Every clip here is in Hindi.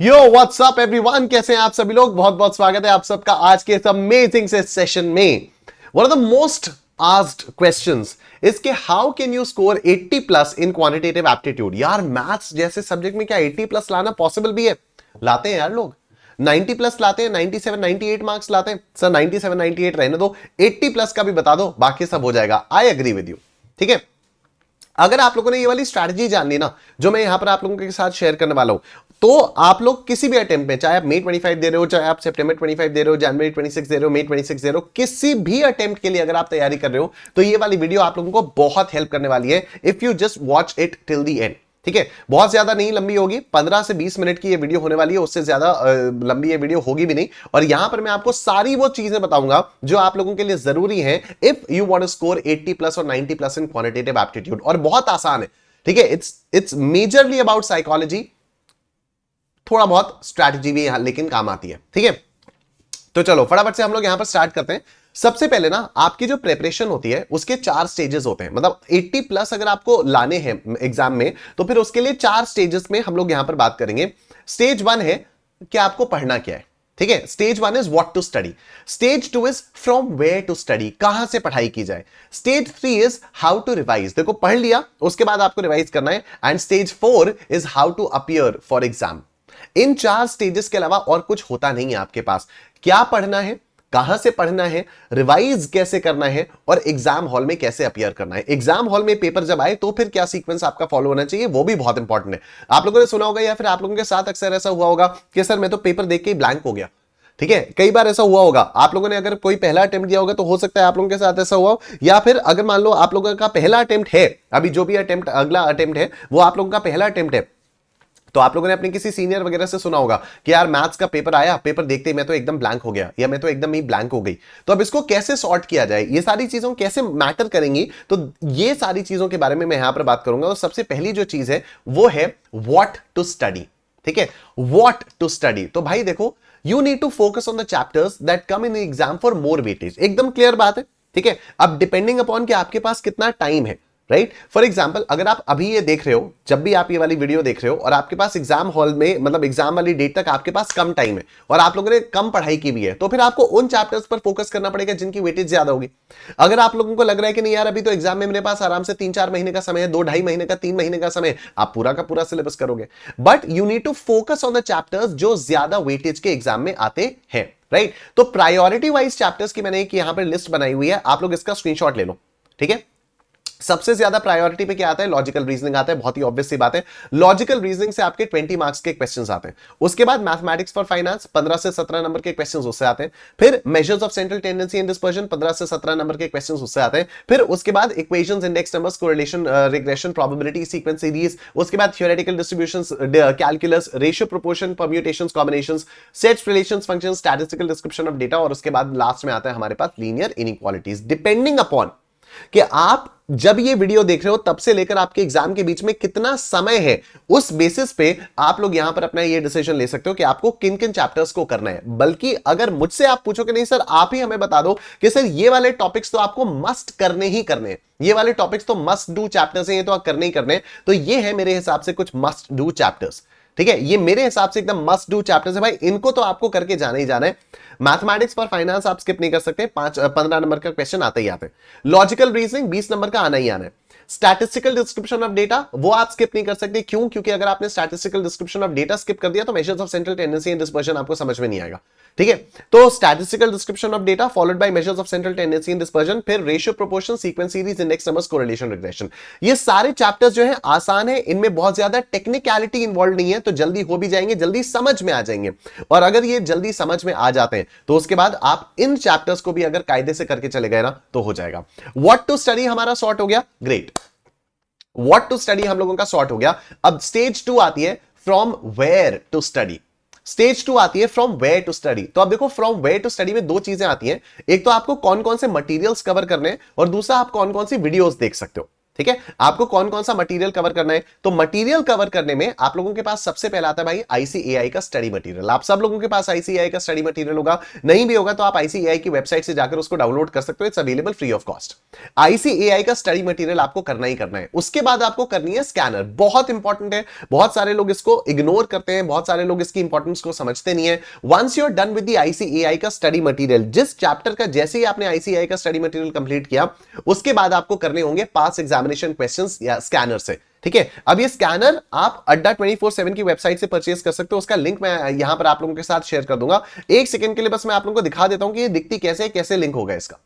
यो व्हाट्सअप एवरीवन, कैसे हैं आप सभी लोग। बहुत बहुत स्वागत है आप सबका आज के इस अमेजिंग से सेशन में। One of the most asked questions is के how can you score 80 plus in quantitative aptitude. यार मैथ्स जैसे सब्जेक्ट में क्या 80 प्लस लाना पॉसिबल भी है? लाते हैं यार लोग, 90 प्लस लाते हैं, 97 98 मार्क्स लाते हैं। सर 97 98 रहने दो, 80 प्लस का भी बता दो, बाकी सब हो जाएगा। आई एग्री विद यू, ठीक है। अगर आप लोगों ने ये वाली स्ट्रैटेजी जान ली ना, जो मैं यहां पर आप लोगों के साथ शेयर करने वाला हूं, तो आप लोग किसी भी अटेम्प्ट में, चाहे आप मई 25 दे रहे हो, चाहे आप सितंबर 25 दे रहे हो, जनवरी 26 दे रहे हो, मई 26 दे रहे हो, किसी भी अटेम्प्ट के लिए अगर आप तैयारी कर रहे हो, तो ये वाली वीडियो आप लोगों को बहुत हेल्प करने वाली है if you just watch it till the end. ठीक है, बहुत ज्यादा नहीं लंबी होगी, 15 से 20 मिनट की ये वीडियो होने वाली है, उससे ज्यादा लंबी ये वीडियो होगी भी नहीं। और यहां पर मैं आपको सारी वो चीजें बताऊंगा जो आप लोगों के लिए जरूरी है if you want to score 80 plus और 90 प्लस इन क्वांटिटेटिव एप्टीट्यूड। और बहुत आसान है, ठीक है। इट्स मेजरली अबाउट साइकोलॉजी, थोड़ा बहुत स्ट्रैटेजी भी यहां लेकिन काम आती है, ठीक है। तो चलो फटाफट से हम लोग यहां पर स्टार्ट करते हैं। सबसे पहले ना, आपकी जो प्रिपरेशन होती है उसके 4 स्टेजेस होते हैं। मतलब 80 प्लस अगर आपको लाने हैं एग्जाम में, तो फिर उसके लिए 4 स्टेजेस में हम लोग यहां पर बात करेंगे। स्टेज 1 है कि आपको पढ़ना क्या है, ठीक है। Stage 1 is what to study. Stage 2 is from where to study, कहां से पढ़ाई की जाए। Stage 3 is how to revise, देखो पढ़ लिया उसके बाद आपको रिवाइज करना है। And stage 4 is how to appear for exam. इन 4 स्टेजेस के अलावा और कुछ होता नहीं है आपके पास। क्या पढ़ना है, कहां से पढ़ना है, रिवाइज कैसे करना है, और एग्जाम हॉल में कैसे अपीयर करना है। एग्जाम हॉल में पेपर जब आए तो फिर क्या सीक्वेंस आपका फॉलो होना चाहिए, वो भी बहुत इंपॉर्टेंट है। आप लोगों ने सुना होगा या फिर आप लोगों के साथ अक्सर ऐसा हुआ होगा कि सर मैं तो पेपर देख के ही ब्लैंक हो गया, ठीक है। कई बार ऐसा हुआ होगा। आप लोगों ने अगर कोई पहला अटेम्प्ट दिया होगा तो हो सकता है आप लोगों के साथ ऐसा हुआ हो, या फिर अगर मान लो आप लोगों का पहला अटेम्प्ट है, अभी जो भी अटेम्प्ट अगला अटेम्प्ट है वो आप लोगों का पहला अटेम्प्ट है, तो आप लोगों ने अपने किसी सीनियर वगैरह से सुना होगा कि यार मैथ्स का पेपर आया, पेपर देखते ही मैं तो एकदम ब्लैंक हो गया, या मैं तो एकदम ही ब्लैंक हो गई। तो अब इसको कैसे सॉर्ट किया जाए, ये सारी चीजों कैसे मैटर करेंगी, तो ये सारी चीजों के बारे में मैं यहां पर बात करूंगा। तो सबसे पहली जो चीज है वो है व्हाट टू स्टडी, ठीक है। व्हाट टू स्टडी, तो भाई देखो, you need to focus on the chapters that come in exam for more weightage. एकदम क्लियर बात है, ठीक है। अब डिपेंडिंग अपॉन कि आपके पास कितना टाइम है, राइट। फॉर एग्जाम्पल, अगर आप अभी ये देख रहे हो, जब भी आप ये वाली वीडियो देख रहे हो और आपके पास एग्जाम हॉल में, मतलब एग्जाम वाली डेट तक आपके पास कम टाइम है और आप लोगों ने कम पढ़ाई की भी है, तो फिर आपको उन चैप्टर्स पर फोकस करना पड़ेगा जिनकी वेटेज ज्यादा होगी। अगर आप लोगों को लग रहा है कि नहीं यार अभी तो एग्जाम में मेरे पास आराम से 3-4 महीने का समय है, 2-2.5 महीने का, 3 महीने का समय, आप पूरा का पूरा सिलेबस करोगे। But you need to focus on the chapters जो ज्यादा वेटेज के एग्जाम में आते हैं, राइट। तो प्रायोरिटी वाइज चैप्टर्स की मैंने एक यहां पर लिस्ट बनाई हुई है, आप लोग इसका स्क्रीनशॉट ले लो, ठीक है। सबसे ज्यादा प्रायोरिटी पे क्या आता है? लॉजिकल रीजनिंग आता है, बहुत ही ऑब्वियस सी बात है। लॉजिकल रीजनिंग से आपके 20 मार्क्स के क्वेश्चंस आते हैं। उसके बाद मैथमेटिक्स फॉर फाइनेंस 15 से 17 नंबर के क्वेश्चंस उससे आते हैं। फिर measures of central tendency and dispersion 15 से 17 नंबर के क्वेश्चंस उससे आते हैं। फिर उसके बाद equations, index numbers, correlation, regression, probability, sequence series. उसके बाद theoretical distributions, calculus, ratio, proportion, permutations, combinations, sets, relations, functions, statistical description of data. और उसके बाद लास्ट में आता है हमारे पास लीनियर इनइक्वालिटीज। डिपेंडिंग अपॉन कि आप जब ये वीडियो देख रहे हो तब से लेकर आपके एग्जाम के बीच में कितना समय है, उस बेसिस पे आप लोग यहां पर अपना ये डिसीजन ले सकते हो कि आपको किन किन चैप्टर्स को करना है। बल्कि अगर मुझसे आप पूछो कि नहीं सर आप ही हमें बता दो कि सर ये वाले टॉपिक्स तो आपको मस्ट करने ही करने हैं, ये वाले टॉपिक्स तो मस्ट डू चैप्टर्स हैं, ये तो आप करने ही करने हैं, तो ये है मेरे हिसाब से कुछ मस्ट डू चैप्टर्स, ठीक है। ये मेरे हिसाब से एकदम मस्ट डू चैप्टर्स है भाई, इनको तो आपको करके जाना ही जाना है। मैथमेटिक्स फॉर फाइनेंस आप स्किप नहीं कर सकते, 15 नंबर का क्वेश्चन आते ही आते हैं। लॉजिकल रीजनिंग 20 नंबर का आना ही आना है। स्टैटिस्टिकल डिस्क्रिप्शन ऑफ डेटा वो आप स्किप नहीं कर सकते, क्यों? क्योंकि अगर आपने statistical description of data skip कर दिया तो measures of central tendency and dispersion आपको समझ में नहीं आएगा, ठीक है। तो statistical description of data followed by measures of central tendency and dispersion, फिर ratio, proportion, sequence series, index numbers, correlation, regression. ये सारे चैप्टर्स जो है आसान है, इनमें बहुत ज्यादा टेक्निकलिटी इन्वॉल्व नहीं है, तो जल्दी हो भी जाएंगे, जल्दी समझ में आ जाएंगे। और अगर ये जल्दी समझ में आ जाते हैं तो उसके बाद आप इन चैप्टर्स को भी अगर कायदे से करके चले गए ना तो हो जाएगा। व्हाट टू स्टडी हमारा सॉर्ट हो गया, ग्रेट। व्हाट टू स्टडी हम लोगों का सॉर्ट हो गया। अब स्टेज 2 आती है from where to study. Stage 2 आती है फ्रॉम वेयर टू स्टडी। तो अब देखो फ्रॉम वेयर टू स्टडी में 2 चीजें आती हैं, एक तो आपको कौन कौन से मटेरियल्स कवर करने हैं और दूसरा आप कौन कौन सी वीडियोस देख सकते हो, ठीक है, आपको कौन कौन सा मटेरियल कवर करना है? तो मटेरियल कवर करने में आप लोगों के पास सबसे पहला आता है भाई आईसीएआई का स्टडी मटेरियल। आप सब लोगों के पास आईसीएआई का स्टडी मटेरियल होगा, नहीं भी होगा तो आप आईसीएआई की वेबसाइट से जाकर उसको डाउनलोड कर सकते हो, it's available free of cost. ICAI का स्टडी मटेरियल आपको करना ही करना है। उसके बाद आपको करनी है स्कैनर, बहुत इंपॉर्टेंट है, बहुत सारे लोग इसको इग्नोर करते हैं, बहुत सारे लोग इसकी इंपॉर्टेंस को समझते नहीं है। Once you are done with the ICAI का स्टडी मटेरियल, जिस चैप्टर का जैसे ही आपने आईसीएआई का स्टडी मटेरियल कंप्लीट किया, उसके बाद आपको करने होंगे पास एग्जामिनेशन क्वेश्चंस या स्कैनर से। ठीक है, अब ये स्कैनर आप अड्डा 24/7 की वेबसाइट से परचेज कर सकते हो, उसका लिंक मैं यहां पर आप लोगों के साथ शेयर कर दूंगा। एक सेकंड के लिए बस मैं आप लोगों को दिखा देता हूं कि ये दिखती कैसे, कैसे लिंक होगा इसका।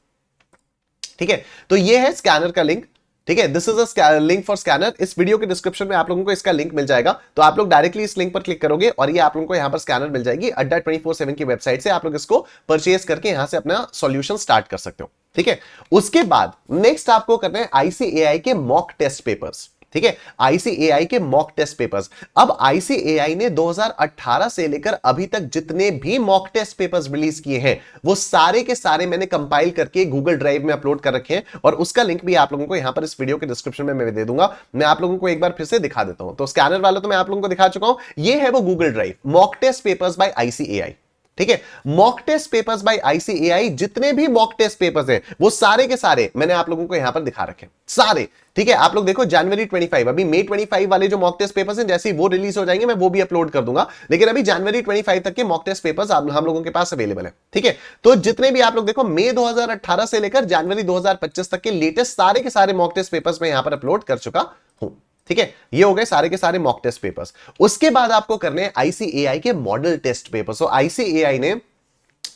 ठीक है, तो ये है स्कैनर का लिंक। ठीक है, this is a link for scanner. इस वीडियो के डिस्क्रिप्शन में आप लोगों को इसका लिंक मिल जाएगा, तो आप लोग डायरेक्टली इस लिंक पर क्लिक करोगे और ये आप लोगों को यहां पर स्कैनर मिल जाएगी। अड्डा 24/7 की वेबसाइट से आप लोग इसको परचेज करके यहां से अपना सॉल्यूशन स्टार्ट कर सकते हो। ठीक है, उसके बाद नेक्स्ट आपको करना है आईसीएआई के मॉक टेस्ट पेपर्स। ठीक है, आईसीएआई के मॉक टेस्ट पेपर्स। अब आईसीएआई ने 2018 से लेकर अभी तक जितने भी मॉक टेस्ट पेपर्स रिलीज किए हैं, वो सारे के सारे मैंने कंपाइल करके गूगल ड्राइव में अपलोड कर रखे हैं, और उसका लिंक भी आप लोगों को यहां पर इस वीडियो के डिस्क्रिप्शन में मैं दे दूंगा। मैं आप लोगों को एक बार फिर से दिखा देता हूं। तो स्कैनर वाला तो मैं आप लोगों को दिखा चुका हूं, ये है वो Google drive, mock test papers by ICAI. ठीक है, mock test papers by ICAI, जितने भी मॉक टेस्ट पेपर्स हैं वो सारे के सारे मैंने आप लोगों को यहां पर दिखा रखे सारे। ठीक है, आप लोग देखो जनवरी 25, अभी मई 25 वाले जो मॉक टेस्ट पेपर्स हैं, जैसे ही वो रिलीज हो जाएंगे मैं वो भी अपलोड कर दूंगा, लेकिन अभी जनवरी 25 तक के मॉक टेस्ट पेपर्स हम लोगों के पास अवेलेबल है। ठीक है, तो जितने भी आप लोग देखो मई 2018 से लेकर जनवरी 2025 तक के लेटेस्ट सारे के सारे मॉक टेस्ट पेपर्स मैं यहां पर अपलोड कर चुका हूं। ठीक है, ये हो गए सारे के सारे मॉक टेस्ट पेपर्स। उसके बाद आपको करने हैं आईसीएआई के मॉडल टेस्ट पेपर्स। तो आईसीएआई ने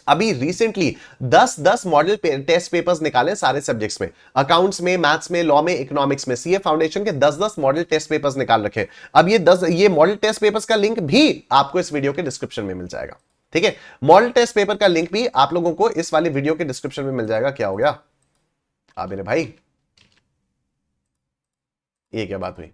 अभी रिसेंटली 10 मॉडल टेस्ट पेपर्स निकाले सारे सब्जेक्ट्स में, अकाउंट्स में, मैथ्स में, लॉ में, इकोनॉमिक्स में, सीए फाउंडेशन के 10 मॉडल टेस्ट पेपर्स निकाल रखे। अब ये मॉडल टेस्ट पेपर्स का लिंक भी आपको इस वीडियो के डिस्क्रिप्शन में मिल जाएगा। ठीक है, मॉडल टेस्ट पेपर का लिंक भी आप लोगों को इस वाले वीडियो के डिस्क्रिप्शन में मिल जाएगा। क्या हो गया मेरे भाई, ये क्या बात हुई?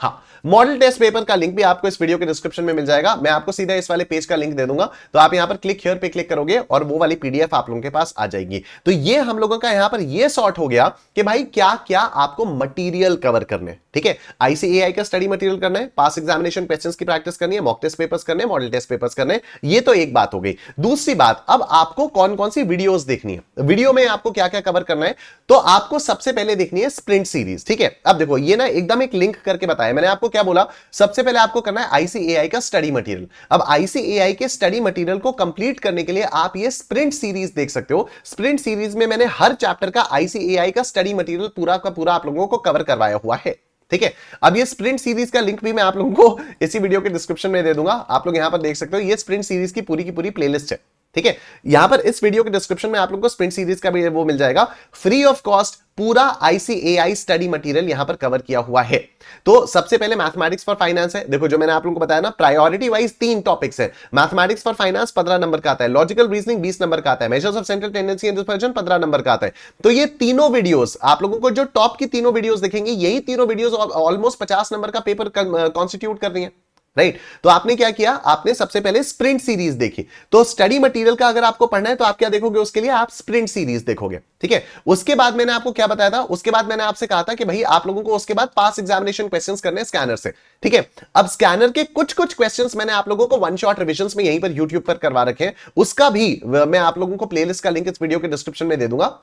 हाँ, मॉडल टेस्ट पेपर का लिंक भी आपको इस वीडियो के डिस्क्रिप्शन में मिल जाएगा। मैं आपको सीधा इस वाले पेज का लिंक दे दूंगा, तो आप यहां पर क्लिक हियर पे क्लिक करोगे और वो वाली पीडीएफ आप लोगों के पास आ जाएगी। तो ये हम लोगों का यहां पर ये सॉर्ट हो गया कि भाई क्या क्या आपको मटेरियल कवर करने। ठीक है, आईसीएआई का स्टडी मटेरियल करना है, पास एग्जामिनेशन क्वेश्चंस की प्रैक्टिस करनी है, मॉक टेस्ट पेपर्स करने, मॉडल टेस्ट पेपर्स करने, ये तो एक बात हो गई। दूसरी बात, अब आपको कौन कौन सी वीडियोस देखनी है, वीडियो में आपको क्या क्या कवर करना है, तो आपको सबसे पहले देखनी है स्प्रिंट सीरीज। ठीक है, अब देखो ये ना एकदम एक लिंक करके बताया मैंने आपको, क्या बोला, सबसे पहले आपको करना है आईसीएआई का स्टडी मटेरियल। अब आईसीएआई के स्टडी मटेरियल को कंप्लीट करने के लिए आप ये स्प्रिंट सीरीज देख सकते हो। स्प्रिंट सीरीज में मैंने हर चैप्टर का आईसीएआई का स्टडी मटेरियल पूरा का पूरा आप लोगों को कवर करवाया हुआ है। ठीक है, अब ये स्प्रिंट सीरीज का लिंक भी मैं आप लोगों को इसी वीडियो के डिस्क्रिप्शन में दे दूंगा, आप लोग यहां पर देख सकते हो। ये स्प्रिंट सीरीज की पूरी प्लेलिस्ट है। ठीक है, यहां पर इस वीडियो के डिस्क्रिप्शन में आप लोगों को स्प्रिंट सीरीज का भी वो मिल जाएगा, फ्री ऑफ कॉस्ट पूरा आईसीएआई स्टडी मटेरियल यहां पर कवर किया हुआ है। तो सबसे पहले मैथमेटिक्स फॉर फाइनेंस है, देखो जो मैंने आप लोगों को बताया ना, प्रायोरिटी वाइज 3 टॉपिक्स है। मैथमेटिक्स फॉर फाइनेंस 15 नंबर का आता है, लॉजिकल रीजनिंग 20 नंबर का आता है, measures of central tendency and dispersion 15 number का आता है। तो ये तीनों वीडियोस आप लोगों को, जो टॉप की तीनों वीडियोस दिखेंगे, यही तीनों वीडियोस ऑलमोस्ट 50 नंबर का पेपर कॉन्स्टिट्यूट कर रही है। राइट, तो आपने क्या किया, आपने सबसे पहले स्प्रिंट सीरीज देखी। तो स्टडी मटेरियल का अगर आपको पढ़ना है तो आप क्या देखोगे, उसके लिए आप स्प्रिंट सीरीज देखोगे। ठीक है, उसके बाद मैंने आपको क्या बताया था, उसके बाद मैंने आपसे कहा था कि भाई आप लोगों को उसके बाद पास एग्जामिनेशन क्वेश्चंस करने हैं स्कैनर से। ठीक है, अब स्कैनर के कुछ क्वेश्चंस मैंने आप लोगों को वन शॉट रिविजन्स में यहीं पर यूट्यूब पर करवा रखे हैं, उसका भी मैं आप लोगों को प्लेलिस्ट का लिंक इस वीडियो के डिस्क्रिप्शन में दे दूंगा।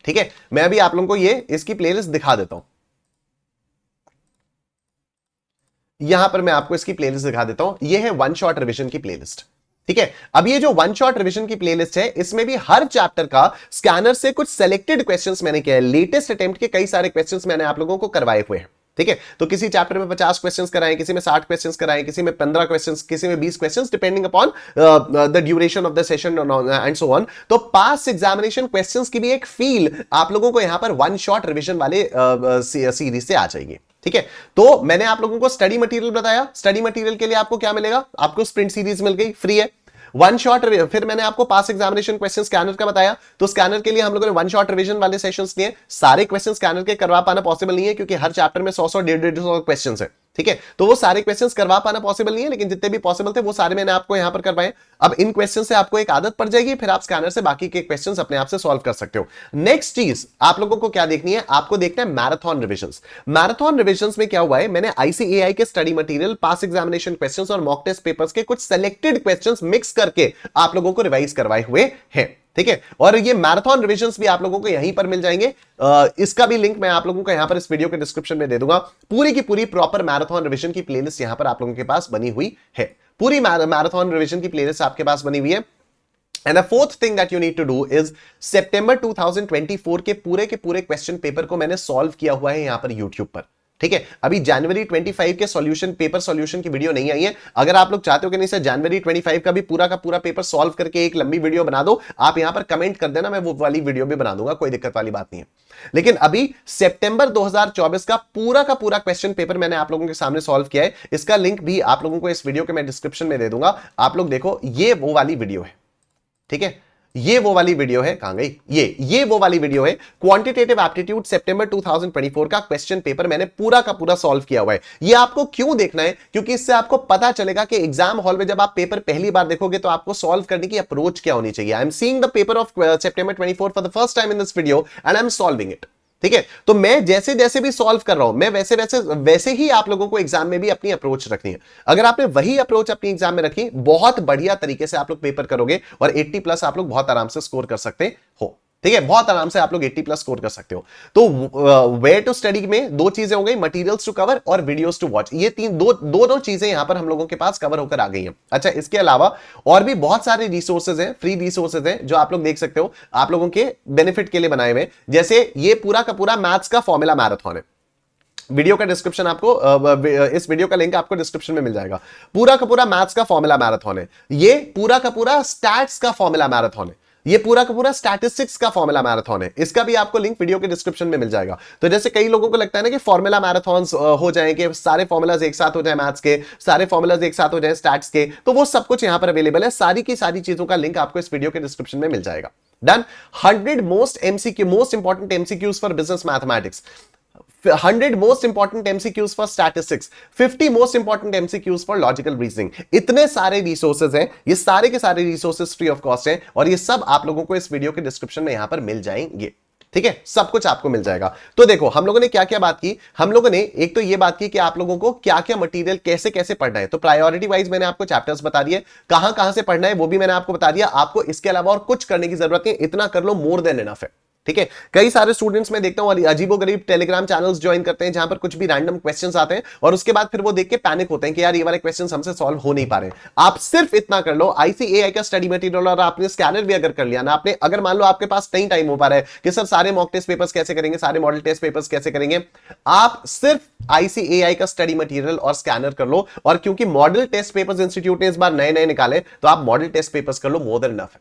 ठीक है, मैं अभी आप लोगों को ये इसकी प्लेलिस्ट दिखा देता हूं, यहां पर मैं आपको इसकी प्लेलिस्ट दिखा देता हूं। यह है वन शॉट रिवीजन की प्लेलिस्ट। ठीक है, अब ये जो वन शॉट रिवीजन की प्लेलिस्ट है, इसमें भी हर चैप्टर का स्कैनर से कुछ सेलेक्टेड क्वेश्चंस मैंने किया है। लेटेस्ट अटेम्प्ट के कई सारे क्वेश्चंस मैंने आप लोगों को करवाए हुए हैं। ठीक है, तो किसी चैप्टर में 50 क्वेश्चंस कराएं, किसी में 60 क्वेश्चंस कराएं, किसी में 15 क्वेश्चंस, किसी में 20 questions, depending upon the duration of the session and so on. तो पास एग्जामिनेशन क्वेश्चंस की भी एक फील आप लोगों को यहां पर वन शॉट रिवीजन वाले सीरीज से आ जाएगी। ठीक है, तो मैंने आप लोगों को स्टडी मटेरियल बताया, स्टडी मटेरियल के लिए आपको क्या मिलेगा, आपको स्प्रिंट सीरीज मिल गई, फ्री है। वन शॉट, फिर मैंने आपको पास एग्जामिनेशन क्वेश्चन स्कैनर का बताया, तो स्कैनर के लिए हम लोगों ने वन शॉट रिवीजन वाले सेशंस लिए। सारे क्वेश्चन स्कैनर के करवा पाना पॉसिबल नहीं है, क्योंकि हर चैप्टर में 100 150 क्वेश्चंस है। ठीक है, तो वो सारे क्वेश्चंस करवा पाना पॉसिबल नहीं है, लेकिन जितने भी पॉसिबल थे वो सारे मैंने आपको यहां पर करवाए। अब इन क्वेश्चन से आपको एक आदत पड़ जाएगी, फिर आप स्कैनर से बाकी के क्वेश्चंस अपने आप से सॉल्व कर सकते हो। नेक्स्ट चीज आप लोगों को क्या देखनी है, आपको देखना है मैराथन रिविजन्स। मैराथन रिविजन्स में क्या हुआ है, मैंने आईसीएआई के study material, pass examination questions और मॉक टेस्ट पेपर्स के कुछ सेलेक्टेड क्वेश्चंस मिक्स करके आप लोगों को रिवाइज करवाए हुए हैं। ठीक है, और ये मैराथन रिविजन्स भी आप लोगों को यहीं पर मिल जाएंगे। इसका भी लिंक मैं आप लोगों को यहां पर इस वीडियो के डिस्क्रिप्शन में दे दूंगा। पूरी की पूरी प्रॉपर मैराथन रिविजन की प्लेलिस्ट यहां पर आप लोगों के पास बनी हुई है। पूरी मैराथन रिविजन की प्लेलिस्ट आपके पास बनी हुई है। And the fourth thing that you need to do is सितंबर 2024 के पूरे क्वेश्चन पेपर को मैंने सॉल्व किया हुआ है यहां पर यूट्यूब पर। ठीक है, अभी जनवरी 25 के सॉल्यूशन पेपर सॉल्यूशन की वीडियो नहीं आई है। अगर आप लोग चाहते हो कि नहीं सर जनवरी 25 का भी पूरा पेपर सॉल्व करके एक लंबी वीडियो बना दो, आप यहां पर कमेंट कर देना, मैं वो वाली वीडियो भी बना दूंगा, कोई दिक्कत वाली बात नहीं है। लेकिन अभी सितंबर 2024 का पूरा क्वेश्चन पेपर मैंने आप लोगों के सामने सॉल्व किया है। इसका लिंक भी आप लोगों को इस वीडियो के मैं डिस्क्रिप्शन में दे दूंगा। आप लोग देखो, ये वो वाली वीडियो है। ठीक है, ये वो वाली वीडियो है, कहां गई ये वो वाली वीडियो है। क्वांटिटेटिव एप्टीट्यूड सितंबर 2024 का क्वेश्चन पेपर मैंने पूरा का पूरा सॉल्व किया हुआ है। ये आपको क्यों देखना है, क्योंकि इससे आपको पता चलेगा कि एग्जाम हॉल में जब आप पेपर पहली बार देखोगे तो आपको सॉल्व करने की अप्रोच क्या होनी चाहिए। I am seeing the paper of September 24 for the first time in this video and I am solving it. ठीक है, तो मैं जैसे जैसे भी सॉल्व कर रहा हूं, मैं वैसे ही आप लोगों को एग्जाम में भी अपनी अप्रोच रखनी है। अगर आपने वही अप्रोच अपनी एग्जाम में रखी, बहुत बढ़िया तरीके से आप लोग पेपर करोगे और 80+ आप लोग बहुत आराम से स्कोर कर सकते हो। ठीक है, बहुत आराम से आप लोग 80+ स्कोर कर सकते हो। तो वेयर टू स्टडी में दो चीजें हो गई, मटेरियल्स टू कवर और वीडियोस टू वॉच। ये दो चीजें यहां पर हम लोगों के पास कवर होकर आ गई हैं। अच्छा, इसके अलावा और भी बहुत सारे रिसोर्सेज हैं, फ्री रिसोर्सेज हैं, जो आप लोग देख सकते हो, आप लोगों के बेनिफिट के लिए बनाए हुए। जैसे ये पूरा का पूरा मैथ्स का फॉर्मूला मैराथन है। वीडियो का डिस्क्रिप्शन आपको इस वीडियो का लिंक आपको डिस्क्रिप्शन में मिल जाएगा। पूरा का पूरा मैथ्स का फॉर्मूला मैराथन है। ये पूरा का पूरा स्टैट्स का फॉर्मूला मैराथन है। ये पूरा का पूरा स्टैटिस्टिक्स का फॉर्मूला मैराथन है। इसका भी आपको लिंक वीडियो के डिस्क्रिप्शन में मिल जाएगा। तो जैसे कई लोगों को लगता है ना कि फॉर्मूला मैराथन्स हो जाएंगे, सारे फॉर्मूलाज एक साथ हो जाए, मैथ्स के सारे फॉर्मूलाज एक साथ हो जाए, स्टैट्स के, तो वो सब कुछ यहां पर अवेलेबल है। सारी की सारी चीजों का लिंक आपको इस वीडियो के डिस्क्रिप्शन में मिल जाएगा। Done. 100 most important MCQs for business mathematics, 100 most important MCQs for statistics, 50 most important MCQs for logical reasoning. इतने सारे रिसोर्सेज हैं, ये सारे के सारे रिसोर्सेज फ्री ऑफ कॉस्ट हैं, और ये सब आप लोगों को इस वीडियो के डिस्क्रिप्शन में यहां पर मिल जाएंगे। ठीक है, सब कुछ आपको मिल जाएगा। तो देखो, हम लोगों ने क्या क्या बात की। हम लोगों ने एक तो ये बात की कि आप लोगों को क्या क्या मटेरियल कैसे कैसे पढ़ना है। तो प्रायोरिटी वाइज मैंने आपको चैप्टर्स बता दिए, कहां कहां से पढ़ना है वो भी मैंने आपको बता दिया। आपको इसके अलावा और कुछ करने की जरूरत नहीं, इतना कर लो, मोर देन इनफ है। ठीक है, कई सारे स्टूडेंट्स मैं देखता हूं अजीबोगरीब टेलीग्राम चैनल्स ज्वाइन करते हैं, जहां पर कुछ भी रैंडम क्वेश्चंस आते हैं और उसके बाद फिर वो देख के पैनिक होते हैं कि यार ये वाले क्वेश्चंस हमसे सॉल्व हो नहीं पा रहे। आप सिर्फ इतना कर लो, आईसीएआई का स्टडी मटेरियल और आपने स्कैनर भी अगर कर लिया ना, आपने अगर मान लो आपके पास नहीं टाइम हो पा रहा है कि सर सारे मॉक टेस्ट पेपर्स कैसे करेंगे, सारे मॉडल टेस्ट पेपर्स कैसे करेंगे, आप सिर्फ आईसीएआई का स्टडी मटेरियल और स्कैनर कर लो। और क्योंकि मॉडल टेस्ट पेपर्स इंस्टीट्यूट ने इस बार नए नए निकाले, तो आप मॉडल टेस्ट पेपर्स कर लो, मोर देन इनफ है,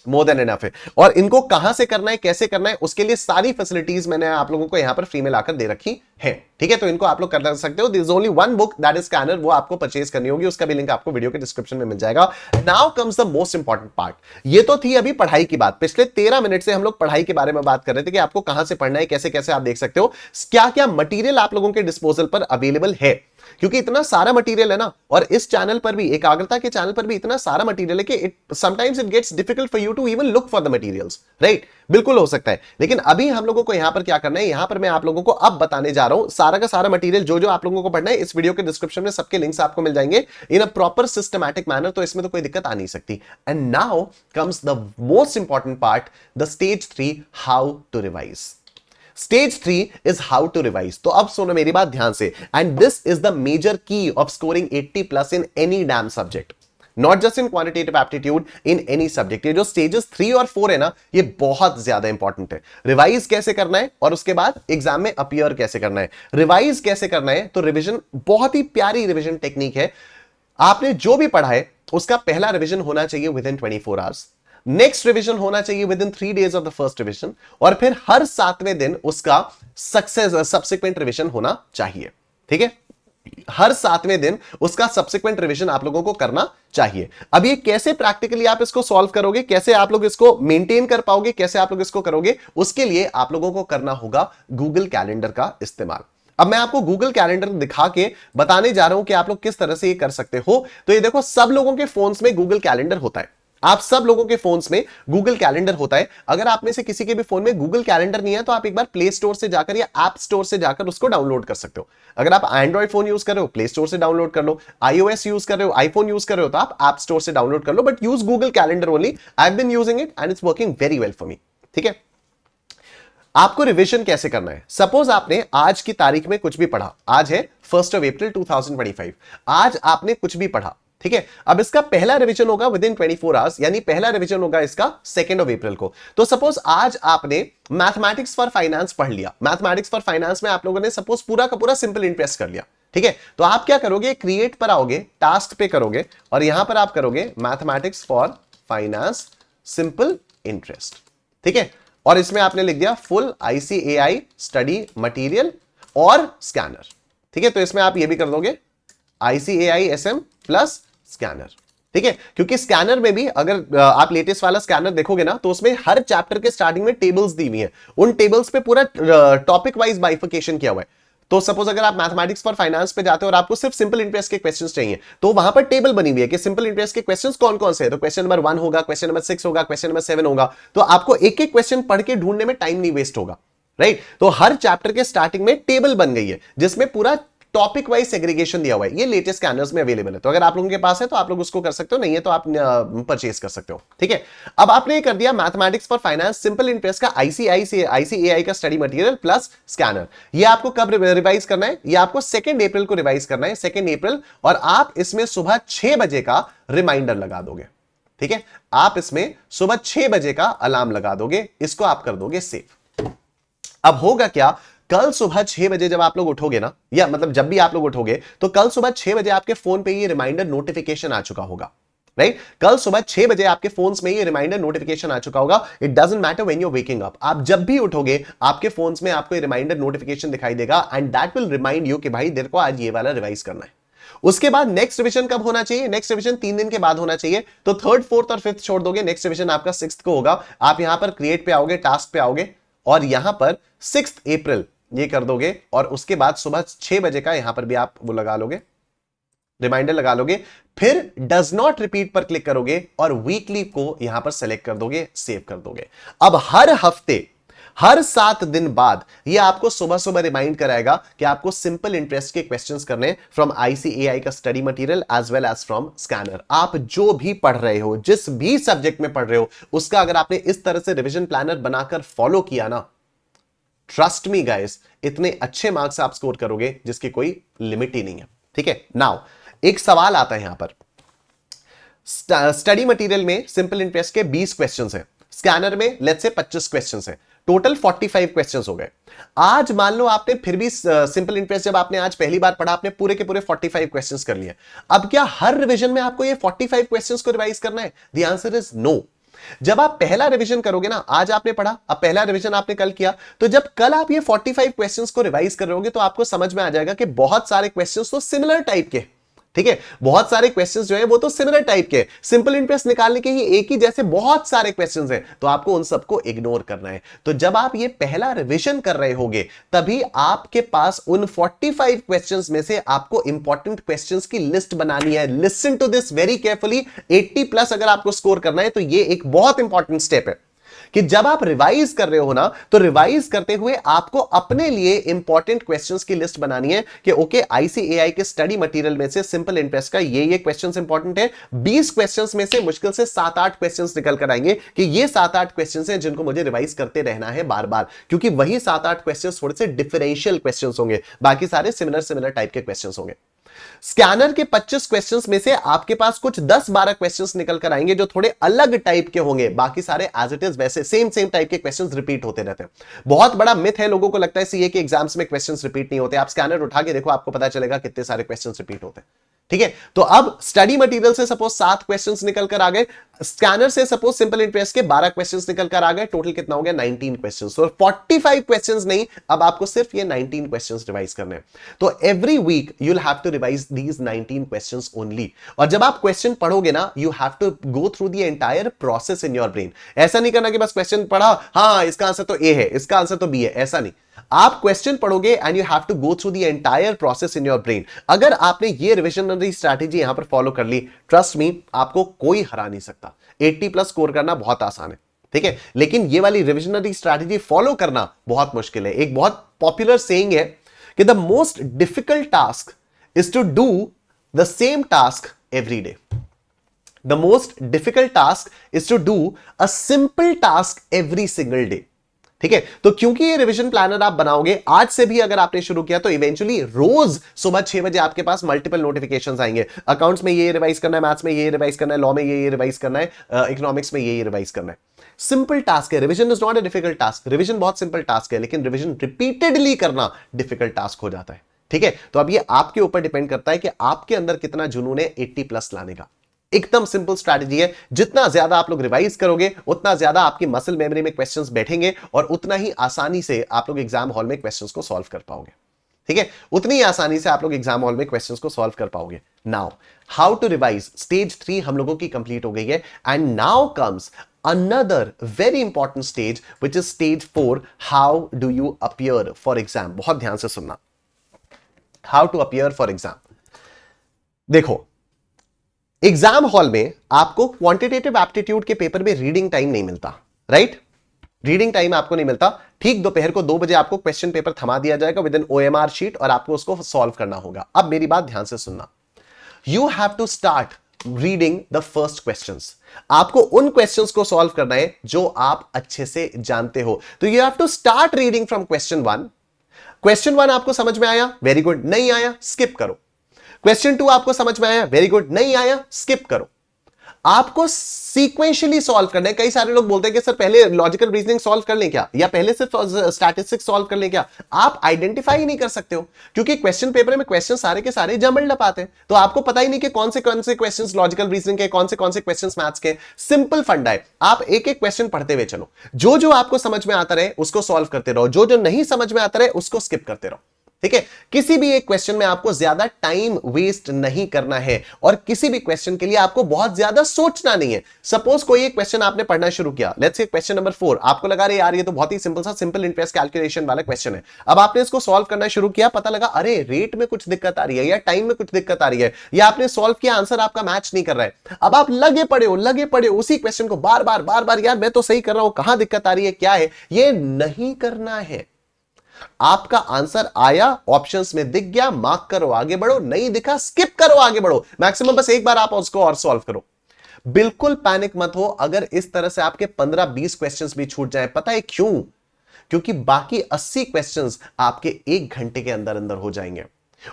मोर देन इनफ है। और इनको कहां से करना है, कैसे करना है, उसके लिए सारी फैसिलिटीज मैंने आप लोगों को यहां पर फ्री में लाकर दे रखी है। ठीक है, तो इनको आप लोग कर सकते हो। There is only one book, that is scanner, वो आपको परचेज करनी होगी, उसका भी लिंक आपको वीडियो के डिस्क्रिप्शन में मिल जाएगा। Now comes the most important part. ये तो थी अभी पढ़ाई की बात। पिछले 13 मिनट से हम लोग पढ़ाई के बारे में बात कर रहे थे कि आपको कहां से पढ़ना है, कैसे कैसे आप देख सकते हो, क्या क्या मटीरियल आप लोगों के डिस्पोजल पर अवेलेबल है। क्योंकि इतना सारा मटेरियल है ना, और इस चैनल पर भी, एकाग्रता के चैनल पर भी इतना सारा मटेरियल है कि sometimes it gets difficult for you to even look for the materials, right. बिल्कुल हो सकता है, लेकिन अभी हम लोगों को यहां पर क्या करना है, यहां पर मैं आप लोगों को अब बताने जा रहा हूं सारा का सारा मटेरियल जो जो आप लोगों को पढ़ना है। इस वीडियो के डिस्क्रिप्शन में सबके लिंक्स आपको मिल जाएंगे in a proper systematic manner, तो इसमें तो कोई दिक्कत आ नहीं सकती। And now comes the most important part, the stage 3, how to revise. Stage 3 is how to revise. तो अब सुनो मेरी बात ध्यान से, and this is the major key of scoring 80+ in any damn subject, not just in quantitative aptitude, in any subject. ये जो स्टेजेस 3 और 4 है ना, ये बहुत ज्यादा इंपॉर्टेंट है। रिवाइज कैसे करना है और उसके बाद एग्जाम में अपीयर कैसे करना है। रिवाइज कैसे करना है, तो रिविजन, बहुत ही प्यारी रिविजन टेक्निक है। आपने जो भी पढ़ा है उसका पहला रिविजन होना चाहिए with in 24 hours, next revision होना चाहिए with in 3 days of the first revision, और फिर हर 7वें दिन उसका सब्सिक्वेंट रिवीजन होना चाहिए। ठीक है, हर 7वें दिन उसका सब्सिक्वेंट रिवीजन आप लोगों को करना चाहिए। अब ये कैसे प्रैक्टिकली आप इसको सॉल्व करोगे, कैसे आप लोग इसको मेंटेन कर पाओगे, कैसे आप लोग इसको करोगे, उसके लिए आप लोगों को करना होगा गूगल कैलेंडर का इस्तेमाल। अब मैं आपको गूगल कैलेंडर दिखा के बताने जा रहा हूं कि आप लोग किस तरह से ये कर सकते हो। तो ये देखो, सब लोगों के फोन्स में गूगल कैलेंडर होता है। आप सब लोगों के फोन्स में गूगल कैलेंडर होता है। अगर आप में से किसी के भी फोन में गूगल कैलेंडर नहीं है तो आप एक बार प्ले स्टोर से जाकर या ऐप स्टोर से जाकर उसको डाउनलोड कर सकते हो। अगर आप एंड्रॉइड फोन यूज कर रहे हो, प्ले स्टोर से डाउनलोड कर लो। iOS यूज कर रहे हो, आईफोन यूज कर रहे हो, तो आप ऐप स्टोर से डाउनलोड कर लो, but use Google calendar only. I have been using it and it's working very well for me. ठीक है, आपको रिवीजन कैसे करना है? सपोज आपने आज की तारीख में कुछ भी पढ़ा, आज है 1 अप्रैल 2025, आज आपने कुछ भी पढ़ा, ठीक है। अब इसका पहला रिवीजन होगा विद इन 24 आवर्स, यानी पहला रिवीजन होगा इसका 2 अप्रैल को। तो सपोज आज आपने मैथमेटिक्स फॉर फाइनेंस पढ़ लिया। मैथमेटिक्स फॉर फाइनेंस में आप लोगों ने सपोज पूरा का पूरा सिंपल इंटरेस्ट कर लिया, ठीक है। तो आप क्या करोगे, क्रिएट पर आओगे, टास्क पे करोगे और यहां पर आप करोगे mathematics for finance simple interest, ठीक है। और इसमें आपने लिख दिया फुल आईसीएआई स्टडी मटेरियल और स्कैनर, ठीक है। तो इसमें आप ये भी कर दोगे आईसीएआई एसएम प्लस स्कैनर, ठीक है। क्योंकि स्कैनर में भी अगर आप लेटेस्ट वाला स्कैनर देखोगे ना, तो उसमें हर चैप्टर के स्टार्टिंग में टेबल्स दी हुई है। उन टेबल्स पे पूरा टॉपिक वाइज बाइफिकेशन किया हुआ है। तो सपोज अगर आप मैथमेटिक्स फॉर फाइनेंस पे जाते हो और आपको सिर्फ सिंपल इंटरेस्ट के क्वेश्चंस चाहिए, तो वहां पर टेबल बनी हुई है कि सिंपल इंटरेस्ट के क्वेश्चंस कौन कौन से हैं। तो क्वेश्चन नंबर 1 होगा, क्वेश्चन नंबर 6 होगा, क्वेश्चन नंबर 7 होगा। तो आपको एक एक क्वेश्चन पढ़ के ढूंढने में टाइम नहीं वेस्ट होगा, राइट। तो हर चैप्टर के स्टार्टिंग में टेबल बन गई है जिसमें पूरा टॉपिक वाइज सेग्रीगेशन दिया हुआ है। ये लेटेस्ट स्कैनर्स में अवेलेबल है। तो अगर आप लोगों के पास है तो आप लोग उसको कर सकते हो, नहीं है तो आप परचेज कर सकते हो, ठीक है। अब आपने ये कर दिया mathematics for finance simple interest का आईसीएआई का स्टडी मटेरियल प्लस स्कैनर। ये आपको कब रिवाइज करना है? ये आपको 2 अप्रैल को रिवाइज करना है, 2 अप्रैल। और आप इसमें सुबह 6 बजे का रिमाइंडर लगा दोगे, ठीक है। आप इसमें सुबह 6 बजे का अलार्म लगा दोगे, इसको आप कर दोगे सेव। अब होगा क्या, कल सुबह 6 बजे जब आप लोग उठोगे ना, या मतलब जब भी आप लोग उठोगे, तो कल सुबह 6 बजे आपके फोन पे ये रिमाइंडर नोटिफिकेशन आ चुका होगा, राइट। कल सुबह 6 बजे आपके फोन्स में ये रिमाइंडर नोटिफिकेशन आ चुका होगा। It doesn't matter when you waking up, आप जब भी उठोगे आपके फोन्स में आपको ये रिमाइंडर नोटिफिकेशन दिखाई देगा and that will remind you कि भाई तेरे को आज ये वाला रिवाइज करना है। उसके बाद नेक्स्ट रिवीजन कब होना चाहिए? नेक्स्ट रिवीजन 3 दिन के बाद होना चाहिए। तो 3rd 4th और 5th छोड़ दोगे, नेक्स्ट रिवीजन आपका 6th को होगा। आप यहां पर क्रिएट पे आओगे, टास्क पे आओगे और यहां पर 6th अप्रैल ये कर दोगे और उसके बाद सुबह 6 बजे का यहां पर भी आप वो लगा लोगे, रिमाइंडर लगा लोगे। फिर डज नॉट रिपीट पर क्लिक करोगे और वीकली को यहां पर सेलेक्ट कर दोगे, सेव कर दोगे। अब हर हफ्ते, हर 7 दिन बाद ये आपको सुबह सुबह रिमाइंड कराएगा कि आपको सिंपल इंटरेस्ट के क्वेश्चंस करने फ्रॉम आईसीएआई का study material as well as from scanner. आप जो भी पढ़ रहे हो, जिस भी सब्जेक्ट में पढ़ रहे हो, उसका अगर आपने इस तरह से रिवीजन प्लानर बनाकर फॉलो किया ना, ट्रस्ट मी गाइस, इतने अच्छे मार्क्स आप स्कोर करोगे जिसकी कोई लिमिट ही नहीं है, ठीक है। नाउ एक सवाल आता है यहां पर, स्टडी मटेरियल में सिंपल इंटरेस्ट के 20 क्वेश्चंस हैं, स्कैनर में लेट्स से 25 क्वेश्चंस हैं, टोटल 45 क्वेश्चंस हो गए। आज मान लो आपने फिर भी सिंपल इंटरेस्ट जब आपने आज पहली बार पढ़ा, आपने पूरे के पूरे 45 क्वेश्चंस कर लिए। अब क्या हर रिवीजन में आपको ये 45 क्वेश्चंस को रिवाइज करना है? The answer is no. जब आप पहला रिवीजन करोगे ना, आज आपने पढ़ा, अब पहला रिवीजन आपने कल किया, तो जब कल आप ये 45 क्वेश्चंस को रिवाइज कर रहे होगे तो आपको समझ में आ जाएगा कि बहुत सारे क्वेश्चंस तो सिमिलर टाइप के, ठीक है। बहुत सारे क्वेश्चंस जो है वो तो सिमिलर टाइप के, सिंपल इंटरेस्ट निकालने के ही एक ही जैसे बहुत सारे क्वेश्चंस हैं, तो आपको उन सबको इग्नोर करना है। तो जब आप ये पहला रिवीजन कर रहे होगे तभी आपके पास उन 45 क्वेश्चंस में से आपको इंपॉर्टेंट क्वेश्चंस की लिस्ट बनानी है। Listen to this very carefully, 80+ अगर आपको स्कोर करना है तो ये एक बहुत इंपॉर्टेंट स्टेप है कि जब आप रिवाइज कर रहे हो ना, तो रिवाइज करते हुए आपको अपने लिए इंपॉर्टेंट क्वेश्चंस की लिस्ट बनानी है कि ओके, आईसीएआई के स्टडी मटेरियल में से सिंपल इंटरेस्ट का ये क्वेश्चंस इंपॉर्टेंट है। 20 क्वेश्चंस में से मुश्किल से 7-8 क्वेश्चंस निकल कर आएंगे कि ये 7-8 क्वेश्चंस हैं जिनको मुझे रिवाइज करते रहना है बार बार, क्योंकि वही 7-8 क्वेश्चंस थोड़े से डिफरेंशियल क्वेश्चंस होंगे, बाकी सारे सिमिलर टाइप के क्वेश्चंस होंगे। स्कैनर के 25 क्वेश्चंस में से आपके पास कुछ 10-12 क्वेश्चंस निकल कर आएंगे जो थोड़े अलग टाइप के होंगे, बाकी सारे एज इट इज वैसे सेम टाइप के क्वेश्चंस रिपीट होते रहते हैं। बहुत बड़ा मिथ है, लोगों को लगता है सीए के एग्जाम्स में क्वेश्चंस रिपीट नहीं होते। आप स्कैनर उठा के देखो, आपको पता चलेगा कितने सारे क्वेश्चंस रिपीट होते हैं, ठीक है। तो अब स्टडी मटेरियल से सपोज 7 क्वेश्चंस निकल कर आ गए, स्कैनर से सपोज सिंपल इंटरेस्ट के 12 क्वेश्चंस निकल कर आ गए, टोटल कितना हो गया? 19 क्वेश्चंस। और 45 क्वेश्चंस नहीं, अब आपको सिर्फ ये 19 क्वेश्चंस रिवाइज करने हैं। तो every week you will have to revise these 19 questions only. और जब आप क्वेश्चन पढ़ोगे ना, you have to go through the entire process in your brain. ऐसा नहीं करना कि बस क्वेश्चन पढ़ा, हाँ इसका आंसर तो ए है, इसका आंसर तो बी है, ऐसा नहीं। आप क्वेश्चन पढ़ोगे and you have to go through the entire process in your brain. अगर आपने ये रिविजनरी स्ट्रैटेजी यहां पर फॉलो कर ली, ट्रस्ट मी, आपको कोई हरा नहीं सकता। 80 प्लस स्कोर करना बहुत आसान है, ठीक है, लेकिन ये वाली रिविजनरी स्ट्रैटेजी फॉलो करना बहुत मुश्किल है। एक बहुत पॉपुलर सेइंग है कि the most difficult task is to do the same task every day. The most difficult task is to do a simple task every single day. ठीक है, तो क्योंकि ये रिवीजन प्लानर आप बनाओगे आज से भी, अगर आपने शुरू किया तो इवेंचुअली रोज सुबह 6 बजे आपके पास मल्टीपल नोटिफिकेशंस आएंगे। अकाउंट्स में ये रिवाइज करना है, मैथ्स में ये रिवाइज करना है, लॉ में ये रिवाइज करना है, इकोनॉमिक्स में ये रिवाइज करना है। सिंपल टास्क है, revision is not a difficult task. Revision बहुत सिंपल टास्क है, लेकिन रिवीजन रिपीटेडली करना डिफिकल्ट टास्क हो जाता है। ठीक है, तो अब ये आपके ऊपर डिपेंड करता है कि आपके अंदर कितना जुनून है 80 प्लस लाने का। एकदम सिंपल स्ट्रैटेजी है, जितना ज्यादा आप लोग रिवाइज करोगे उतना ज्यादा आपकी मसल मेमोरी में क्वेश्चंस बैठेंगे और उतना ही आसानी से आप लोग एग्जाम हॉल में क्वेश्चंस को सॉल्व कर पाओगे। ठीक है, उतनी ही आसानी से आप लोग एग्जाम हॉल में क्वेश्चंस को सॉल्व कर पाओगे। Now how to revise, stage 3 हम लोगों की कंप्लीट हो गई है and now comes another very important stage which is stage 4, how do you appear for exam. बहुत ध्यान से सुनना, how to appear for exam. देखो, एग्जाम हॉल में आपको क्वांटिटेटिव एप्टीट्यूड के पेपर में रीडिंग टाइम नहीं मिलता, राइट? रीडिंग टाइम आपको नहीं मिलता। ठीक दोपहर को 2 बजे आपको क्वेश्चन पेपर थमा दिया जाएगा विद इन ओएमआर शीट और आपको उसको सॉल्व करना होगा। अब मेरी बात ध्यान से सुनना, you have to start reading the first questions. आपको उन क्वेश्चंस को सॉल्व करना है जो आप अच्छे से जानते हो। तो you have to start reading from question 1। Question 1 आपको समझ में आया, वेरी गुड। नहीं आया, स्किप करो। क्वेश्चन 2 आपको समझ में आया, वेरी गुड। नहीं आया, स्किप करो। आपको सीक्वेंशियली सॉल्व करना है। कई सारे लोग बोलते हैं कि सर पहले लॉजिकल रीजनिंग सॉल्व कर लें क्या, या पहले सिर्फ स्टैटिस्टिक्स सॉल्व कर लें क्या। आप आइडेंटिफाई ही नहीं कर सकते हो, क्योंकि क्वेश्चन पेपर में क्वेश्चन सारे के सारे जमल्ड अप आते हैं, तो आपको पता ही नहीं कि कौन से क्वेश्चंस लॉजिकल रीजनिंग के, कौन से क्वेश्चंस मैथ्स के। सिंपल फंडा है, आप एक एक क्वेश्चन पढ़ते हुए चलो, जो जो आपको समझ में आता रहे उसको सॉल्व करते रहो, जो जो नहीं समझ में आता रहे उसको स्किप करते रहो। ठीक है, किसी भी एक क्वेश्चन में आपको ज्यादा टाइम वेस्ट नहीं करना है और किसी भी क्वेश्चन के लिए आपको बहुत ज्यादा सोचना नहीं है। सपोज कोई एक क्वेश्चन आपने पढ़ना शुरू किया, लेट्स से क्वेश्चन नंबर 4, आपको लगा रहे यार ये तो बहुत ही सिंपल सा सिंपल इंटरेस्ट कैलकुलेशन वाला क्वेश्चन है। अब आपने इसको सॉल्व करना शुरू किया, पता लगा अरे रेट में कुछ दिक्कत आ रही है या टाइम में कुछ दिक्कत आ रही है, या आपने सॉल्व किया आंसर आपका मैच नहीं कर रहा है। अब आप लगे पड़े हो उसी क्वेश्चन को बार बार, यार मैं तो सही कर रहा हूं, कहां दिक्कत आ रही है, क्या है, ये नहीं करना है। आपका आंसर आया, ऑप्शंस में दिख गया, मार्क करो, आगे बढ़ो। नहीं दिखा, स्किप करो, आगे बढ़ो। मैक्सिमम बस एक बार आप उसको और सॉल्व करो। बिल्कुल पैनिक मत हो अगर इस तरह से आपके 15-20 क्वेश्चंस भी छूट जाए। पता है क्यों? क्योंकि बाकी 80 क्वेश्चंस आपके 1 घंटे के अंदर अंदर हो जाएंगे।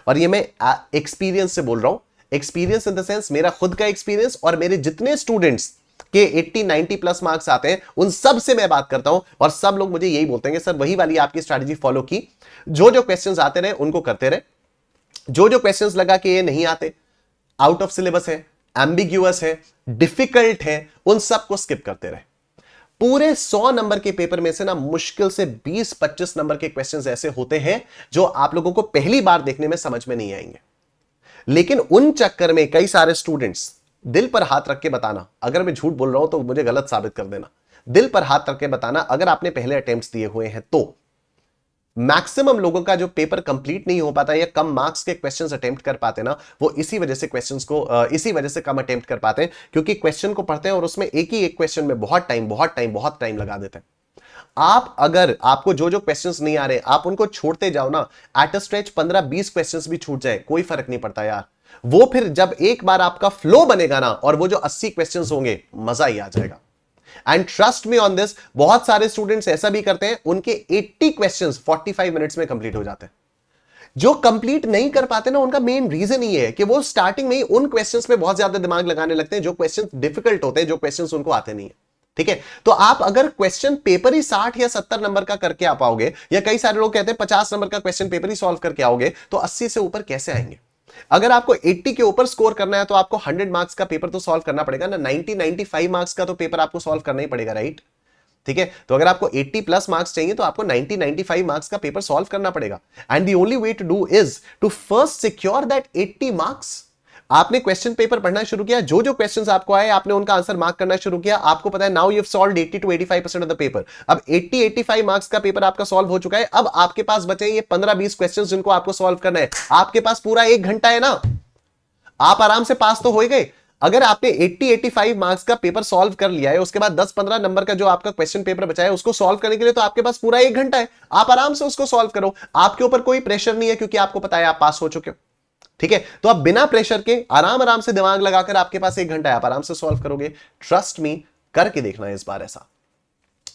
और ये मैं एक्सपीरियंस से बोल रहा हूं। एक्सपीरियंस इन द सेंस मेरा खुद का एक्सपीरियंस, और मेरे जितने स्टूडेंट्स के 80-90 प्लस मार्क्स आते हैं उन सब से मैं बात करता हूं, और सब लोग मुझे यही बोलते हैं कि सर वही वाली आपकी स्ट्रैटेजी फॉलो की, जो जो क्वेश्चंस आते रहे उनको करते रहे, जो जो क्वेश्चंस लगा कि ये नहीं आते, आउट ऑफ सिलेबस है, एम्बिग्यूअस है, डिफिकल्ट है, उन सबको स्किप करते रहे। पूरे 100 नंबर के पेपर में से ना मुश्किल से 20-25 नंबर के क्वेश्चंस ऐसे होते हैं जो आप लोगों को पहली बार देखने में समझ में नहीं आएंगे। लेकिन उन चक्कर में कई सारे स्टूडेंट्स, दिल पर हाथ रख के बताना, अगर मैं झूठ बोल रहा हूं तो मुझे गलत साबित कर देना, दिल पर हाथ रख के बताना, अगर आपने पहले अटेम्प्ट्स दिए हुए हैं तो मैक्सिमम लोगों का जो पेपर कंप्लीट नहीं हो पाता या कम मार्क्स के क्वेश्चंस अटेम्प्ट कर पाते ना, वो इसी वजह से क्वेश्चंस को इसी वजह से कम अटेम्प्ट कर पाते हैं, क्योंकि क्वेश्चन को पढ़ते हैं और उसमें एक ही एक क्वेश्चन में बहुत टाइम लगा देते हैं। आप अगर आपको जो जो क्वेश्चंस नहीं आ रहे आप उनको छोड़ते जाओ ना, एट अ स्ट्रेच 15-20 क्वेश्चंस भी छूट जाए कोई फर्क नहीं पड़ता यार। वो फिर जब एक बार आपका फ्लो बनेगा ना, और वो जो 80 क्वेश्चंस होंगे, मजा ही आ जाएगा। And trust me on this, बहुत सारे स्टूडेंट्स ऐसा भी करते हैं, उनके 80 क्वेश्चंस 45 मिनट्स में कंप्लीट हो जाते हैं। जो कंप्लीट नहीं कर पाते ना, उनका मेन रीजन ये है कि वो स्टार्टिंग में ही उन क्वेश्चंस में बहुत ज्यादा दिमाग लगाने लगते हैं जो क्वेश्चंस डिफिकल्ट होते हैं, जो क्वेश्चंस उनको आते नहीं है। ठीक है, तो आप अगर क्वेश्चन पेपर ही 60 या 70 नंबर का करके आ पाओगे, या कई सारे लोग कहते हैं 50 नंबर का क्वेश्चन पेपर ही सॉल्व करके आओगे, तो 80 से ऊपर कैसे आएंगे? अगर आपको 80 के ऊपर स्कोर करना है तो आपको 100 मार्क्स का पेपर तो सॉल्व करना पड़ेगा ना, 90-95 मार्क्स का तो पेपर आपको सॉल्व करना ही पड़ेगा, राइट? ठीक है, तो अगर आपको 80 प्लस मार्क्स चाहिए तो आपको 90-95 मार्क्स का पेपर सॉल्व करना पड़ेगा। And the only way to do is to first secure that 80 marks. आपने क्वेश्चन पेपर पढ़ना शुरू किया, जो जो क्वेश्चंस आपको आए आपने उनका आंसर मार्क करना शुरू किया, आपको पता है now you have solved 80 to 85% of the paper. अब 80-85 मार्क्स का पेपर आपका सॉल्व हो चुका है। अब आपके पास बचे ये 15-20 क्वेश्चंस जिनको आपको सॉल्व करना है। आपके पास पूरा 1 घंटा है ना, आप आराम से पास तो हो ही गए। अगर आपने 80-85 मार्क्स का पेपर सॉल्व कर लिया है, उसके बाद 10-15 नंबर का जो आपका क्वेश्चन पेपर बचा है उसको सॉल्व करने के लिए तो आपके पास पूरा 1 घंटा है। आप आराम से उसको सॉल्व करो, आपके ऊपर कोई प्रेशर नहीं है क्योंकि आपको पता है आप पास हो चुके हो। ठीक है, तो आप बिना प्रेशर के आराम आराम से दिमाग लगाकर, आपके पास 1 घंटा है, आप आराम से सॉल्व करोगे। ट्रस्ट मी, करके देखना है इस बार ऐसा,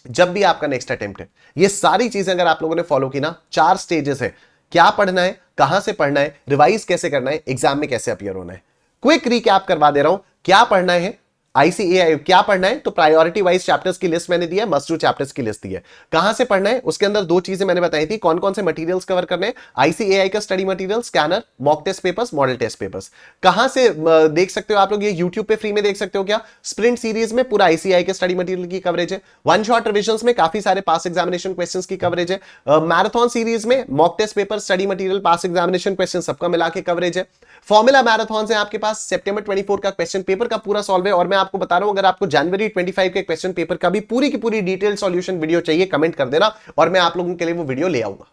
जब भी आपका नेक्स्ट अटेम्प्ट है। ये सारी चीजें अगर आप लोगों ने फॉलो की ना, 4 स्टेजेस है, क्या पढ़ना है, कहां से पढ़ना है, रिवाइज कैसे करना है, एग्जाम में कैसे अपीयर होना है। क्विक रिकैप करवा दे रहा हूं, क्या पढ़ना है आईसीएआई, क्या पढ़ना है तो प्रायोरिटी वाइज चैप्टर्स की लिस्ट मैंने दी है, मस्ट डू चैप्टर्स की लिस्ट दी है। कहां से पढ़ना है उसके अंदर 2 चीजें मैंने बताई थी, कौन कौन से मटेरियल्स कवर करने हैं, आईसीएआई का study material, scanner, mock test papers, model test papers. कहां से देख सकते हो आप लोग, ये यूट्यूब पे फ्री में देख सकते हो क्या, स्प्रिंट सीरीज में पूरा आईसीएआई के स्टडी मटेरियल की कवरेज है। वन शॉट रिविजन में काफी सारे पास एग्जामिनेशन क्वेश्चंस की कवरेज है। मैराथन सीरीज में mock test paper, study material, pass examination question सबका मिला के कवरेज है। फॉर्मूला मैराथन से आपके पास सितंबर 24 का क्वेश्चन पेपर का पूरा सॉल्व है। और मैं आपको बता रहा हूं, अगर आपको जनवरी 25 के क्वेश्चन पेपर का भी पूरी की पूरी डिटेल सॉल्यूशन वीडियो चाहिए, कमेंट कर देना और मैं आप लोगों के लिए वो वीडियो ले आऊंगा।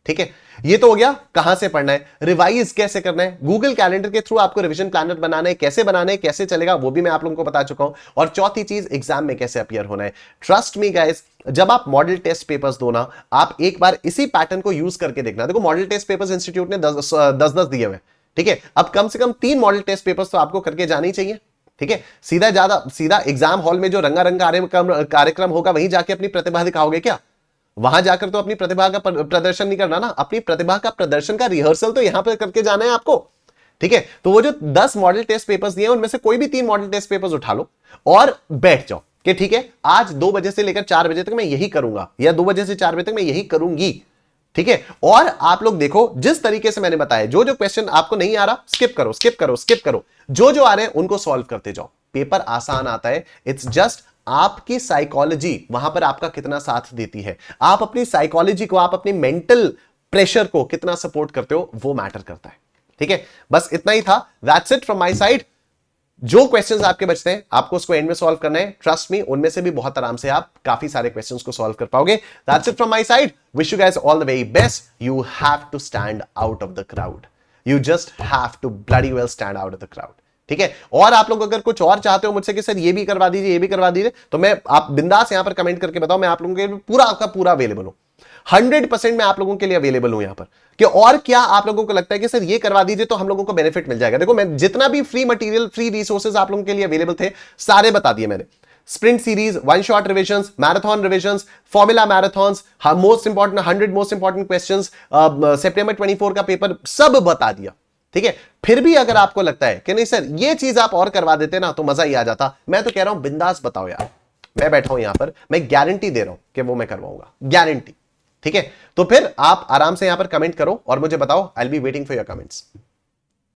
ठीक है, ये तो हो गया कहां से पढ़ना है। रिवाइज कैसे करना है, गूगल कैलेंडर के थ्रू आपको रिवीजन प्लानर बनाना है, कैसे बनाना है, कैसे चलेगा वो भी मैं आप लोगों को बता चुका हूं। और चौथी चीज, एग्जाम में कैसे अपीयर होना है। ट्रस्ट मी गाइस, जब आप मॉडल टेस्ट पेपर्स दो ना, आप एक बार इसी पैटर्न को यूज करके देखना। देखो, मॉडल टेस्ट पेपर्स इंस्टीट्यूट ने 10-10 दिए हुए, ठीक है, अब कम से कम 3 मॉडल टेस्ट पेपर्स तो आपको करके जाने ही चाहिए। ठीक है, सीधा एग्जाम हॉल में जो रंगारंग कार्यक्रम होगा वहीं जाके अपनी प्रतिभा दिखाओगे क्या? वहां जाकर तो अपनी प्रतिभा का प्रदर्शन नहीं करना ना, अपनी प्रतिभा का प्रदर्शन का रिहर्सल तो यहां पर करके जाना है आपको। ठीक है, तो वो जो 10 मॉडल टेस्ट पेपर्स दिए उनमें से कोई भी 3 मॉडल टेस्ट पेपर्स उठा लो और बैठ जाओ कि ठीक है, आज 2 बजे से लेकर 4 बजे तक मैं यही करूंगा, या 2 बजे से 4 बजे तक मैं यही करूंगी। ठीक है, और आप लोग देखो जिस तरीके से मैंने बताया, जो जो क्वेश्चन आपको नहीं आ रहा स्किप करो, स्किप करो, स्किप करो, जो जो आ रहे हैं उनको सॉल्व करते जाओ। पेपर आसान आता है, इट्स जस्ट आपकी साइकोलॉजी वहां पर आपका कितना साथ देती है, आप अपनी साइकोलॉजी को, आप अपनी मेंटल प्रेशर को कितना सपोर्ट करते हो, वो मैटर करता है। ठीक है, बस इतना ही था, that's it from my side. जो क्वेश्चंस आपके बचते हैं आपको उसको एंड में सॉल्व करना है। ट्रस्ट मी, उनमें से भी बहुत आराम से आप काफी सारे क्वेश्चंस को सॉल्व कर पाओगे। That's it from my side, wish you guys all the very best. You have to stand out of the crowd, you just have to bloody well stand out of the crowd. ठीक है, और आप लोग अगर कुछ और चाहते हो मुझसे कि सर ये भी करवा दीजिए, ये भी करवा दीजिए, तो मैं, आप बिंदास यहां पर कमेंट करके बताओ, मैं आप लोगों के पूरा आपका पूरा अवेलेबल हूं। 100% मैं आप लोगों के लिए अवेलेबल हूं यहां पर, कि और क्या आप लोगों को लगता है कि सर ये करवा दीजिए तो हम लोगों को बेनिफिट मिल जाएगा। देखो, मैं जितना भी फ्री मटेरियल, फ्री रिसोर्सेज आप लोगों के लिए अवेलेबल थे सारे बता दिए मैंने। Sprint series, one shot revisions, marathon revisions, formula marathons, most important 100 most important questions, सितंबर 24 का पेपर, सब बता दिया। ठीक है, फिर भी अगर आपको लगता है कि नहीं सर ये चीज आप और करवा देते ना तो मजा ही आ जाता, मैं तो कह रहा हूं बिंदास बताओ यार, मैं बैठा हूं यहां पर, मैं गारंटी दे रहा हूं कि वो मैं करवाऊंगा, गारंटी। ठीक है, तो फिर आप आराम से यहां पर कमेंट करो और मुझे बताओ, I will be waiting for your comments.